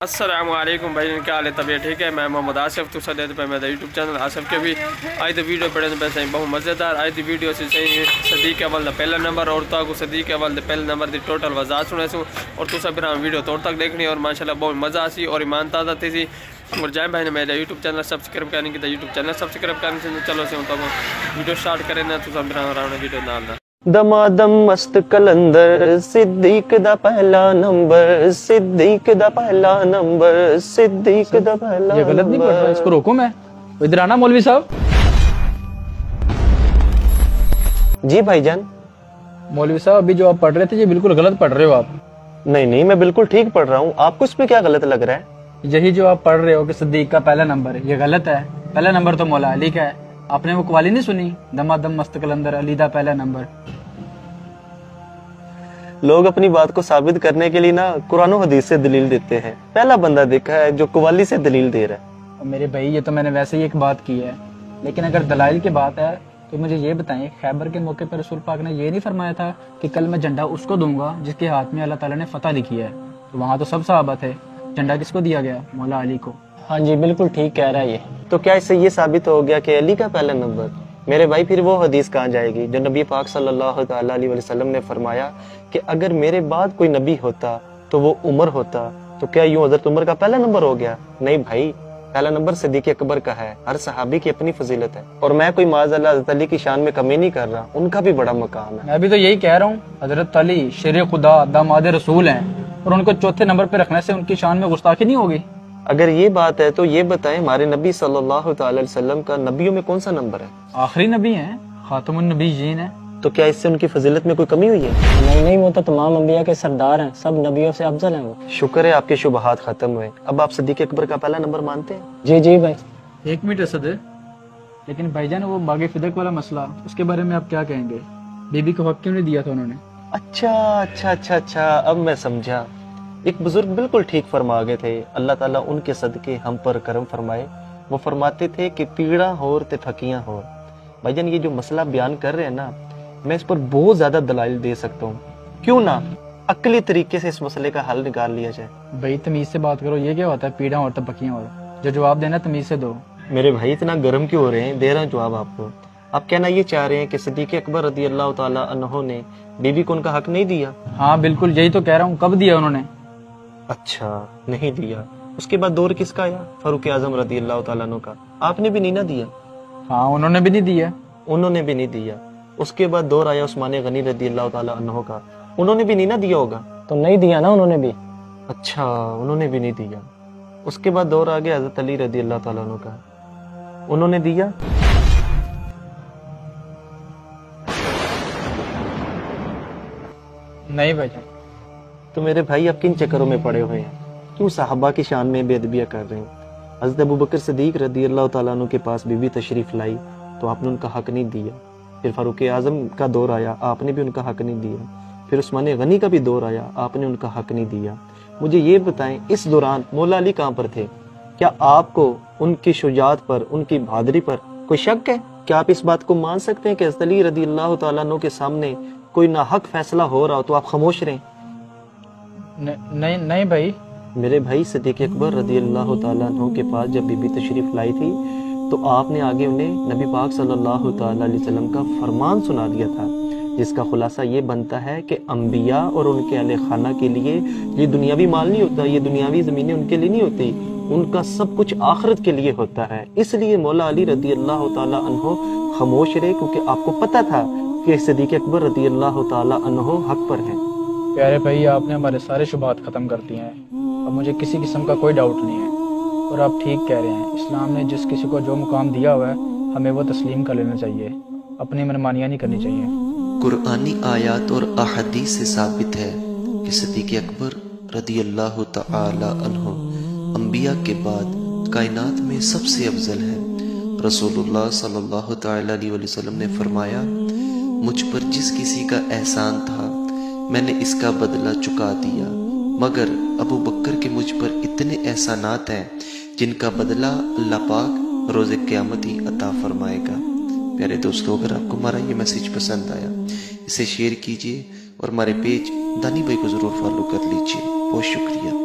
अस्सलाम वालेकुम भाई, क्या हाल है? तबीयत ठीक है? मैं मोहम्मद आसिफ तुसा देते पे मेरा यूट्यूब चैनल आसिफ के भी आज तो वीडियो पढ़े पे सही बहुत मज़ेदार आज दी वीडियो से सही सदीक अवल पहला नंबर और ताकू सदीक अवल पहले नंबर दी टोटल वजात सुने सू और तुसा फिर वीडियो तोड़ तक देखनी और माशाल्लाह बहुत मज़ा आसी और ईमान ताज़ा थी सी और जाए भाई ने मेरा यूट्यूब चैनल सब्सक्राइब करने की यूट्यूब चैनल सब्सक्राइब करने से चलो से तो वीडियो स्टार्ट करें ना तुसा फिर वीडियो नाल दमादम मस्त कलंदर सिद्दीक दा पहला नंबर सिद्दीक दा पहला नंबर सिद्दीक दा पहला। ये गलत नहीं पढ़ रहा, इसको रोको। मैं इधर आना मौलवी साहब। जी भाईजान। मौलवी साहब अभी जो आप पढ़ रहे थे ये बिल्कुल गलत पढ़ रहे हो आप। नहीं नहीं, मैं बिल्कुल ठीक पढ़ रहा हूँ, आपको इसमें क्या गलत लग रहा है? यही जो आप पढ़ रहे हो कि सिद्दीक का पहला नंबर ये गलत है। पहला नंबर तो मौला अली का है। आपने वो कवाली नहीं सुनी, दमादम मस्त कलंदर अली दा पहला नंबर। लोग अपनी बात को साबित करने के लिए ना कुरान और हदीस से दलील देते हैं। पहला बंदा देखा है जो कवाली से दलील दे रहा है। और मेरे भाई ये तो मैंने वैसे ही एक बात की है, लेकिन अगर दलाइल की बात है तो मुझे ये बताएं, खैबर के मौके पर रसूल पाक ने ये नहीं फरमाया था कि कल मैं झंडा उसको दूंगा जिसके हाथ में अल्लाह ताला ने फतह लिखी है? तो वहाँ तो सब सहाबा थे, झंडा किसको दिया गया? मौला अली को। हाँ जी बिल्कुल ठीक कह रहा है ये। तो क्या इससे ये साबित हो गया कि अली का पहला नंबर? मेरे भाई फिर वो हदीस कहाँ जाएगी जो नबी पाक सल्लल्लाहु ताला अलैहि वसल्लम ने फरमाया कि अगर मेरे बाद कोई नबी होता तो वो उमर होता। तो क्या यूं हजरत उमर का पहला नंबर हो गया? नहीं भाई, पहला नंबर सिद्दीक अकबर का है। हर सहाबी की अपनी फजीलत है और मैं कोई माज़अल्लाह हज़रत अली की शान में कमी नहीं कर रहा, उनका भी बड़ा मकाम है। मैं भी तो यही कह रहा हूँ, हजरत अली शेर खुदा दामाद रसूल हैं और उनको चौथे नंबर पे रखने से उनकी शान में गुस्ताखी नहीं होगी। अगर ये बात है तो ये बताएं, हमारे नबी सल्लल्लाहु ताला अलैहि वसल्लम का नबियों में कौन सा नंबर है? आखिरी नबी हैं, खातमुन नबीयीन है। तो क्या इससे उनकी फजीलत में कोई कमी हुई है? नहीं नहीं, वो तो तमाम अंबिया के सरदार हैं, सब नबियों से अफजल हैं वो। शुक्र है आपके शुबहात खत्म हुए। अब आप सिद्दीक अकबर का पहला नंबर मानते हैं? जी जी भाई। एक मिनट असद, लेकिन भाईजान वो बागे फिदक वाला मसला, उसके बारे में आप क्या कहेंगे? बीबी को हक क्यों नहीं दिया था उन्होंने? अच्छा, अब मैं समझा। एक बुजुर्ग बिल्कुल ठीक फरमा गए थे, अल्लाह ताला उनके सदके हम पर करम फरमाए। वो फरमाते थे कि पीड़ा होर ते थकियां होर। भाईजान ये जो मसला बयान कर रहे हैं ना, मैं इस पर बहुत ज्यादा दलाइल दे सकता हूँ। क्यों ना अकली तरीके से इस मसले का हल निकाल लिया जाए? भाई तमीज से बात करो, ये क्या होता है पीड़ा और तबकियां? और जो जवाब देना तमीज से दो। मेरे भाई इतना गर्म क्यों हो रहे हैं? दे रहा हूँ जवाब आपको। आप कहना ये चाह रहे हैं कि सिद्दीक अकबर रज़ी अल्लाह ताला अन्हु ने बीबी को उनका हक नहीं दिया? हाँ बिल्कुल, यही तो कह रहा हूँ। कब दिया उन्होंने? अच्छा, नहीं दिया। उसके बाद दौर किसका आया? फारूक आजम रज़ी अल्लाह ताला अन्हु का। आपने भी नहीं ना दिया? हाँ उन्होंने भी नहीं दिया। उन्होंने भी नहीं दिया। उसके बाद दौर आया उस्मान गनी रज़ी अल्लाह ताला अन्हु का। उन्होंने भी नहीं ना दिया होगा? तो नहीं दिया ना उन्होंने भी। अच्छा, उन्होंने भी नहीं दिया। उसके बाद दौर आ गया हज़रत अली रज़ी अल्लाह ताला अन्हु का। उन्होंने दिया? नहीं भाई। तो मेरे भाई आप किन चक्करों में पड़े हुए हैं? क्यों साहबा की शान में बेअदबियां कर रहे हैं? हज़रत अबू बकर सिद्दीक रज़ी अल्लाह ताला अन्हु के पास बीबी तशरीफ लाई तो आपने उनका हक नहीं दिया। फिर फारूक आजम का दौर आया, आपने भी उनका हक नहीं दिया। फिर उस्मान गनी का भी दौर आया, आपने उनका हक नहीं दिया। मुझे ये बताएं, इस दौरान मौला अली कहाँ पर थे? क्या आपको उनकी शुजात पर, उनकी बहादुरी पर कोई शक है? क्या आप इस बात को मान सकते हैं कि हज़रत अली रज़ी अल्लाह ताला अन्हु के सामने कोई नाहक फैसला हो रहा हो तो आप खामोश रहें? नहीं भाई। मेरे भाई सिद्दीक अकबर रज़ी अल्लाह ताला अन्हु के पास जब बीबी तशरीफ लाई थी तो आपने आगे उन्हें नबी पाक सल्लल्लाहु ताला अलैहि वसल्लम का फरमान सुना दिया था, जिसका खुलासा ये बनता है कि अंबिया और उनके अहले खाना के लिए ये दुनियावी माल नहीं होता, ये दुनियावी ज़मीनें उनके लिए नहीं होती, उनका सब कुछ आखिरत के लिए होता है। इसलिए मौला अली रज़ी अल्लाह ताला अन्हु खामोश रहे, क्योंकि आपको पता था कि सिद्दीक अकबर रज़ी अल्लाह ताला अन्हु हक पर है। प्यारे भाई, आपने हमारे सारे शुबहात खत्म कर दिए हैं। अब मुझे किसी किस्म का कोई डाउट नहीं है और आप ठीक कह रहे हैं। इस्लाम ने जिस किसी को जो मुकाम दिया हुआ है हमें वो तस्लीम कर लेना चाहिए, अपनी मनमानियाँ नहीं करनी चाहिए। कुरानी आयात और अहदीस से साबित है कि सिद्दीक अकबर रज़ी अल्लाह ताला अन्हु अंबिया के बाद कायनात में सबसे अफजल है। रसूलुल्लाह सल्लल्लाहु ताला अलैहि वसल्लम ने फरमाया, मुझ पर जिस किसी का एहसान था मैंने इसका बदला चुका दिया, मगर अबू बकर के मुझ पर इतने एहसानात हैं जिनका बदला अल्लाह पाक रोज़े क़यामत ही अता फरमाएगा। प्यारे दोस्तों, अगर आपको हमारा ये मैसेज पसंद आया इसे शेयर कीजिए और हमारे पेज दानी भाई को ज़रूर फॉलो कर लीजिए। बहुत शुक्रिया।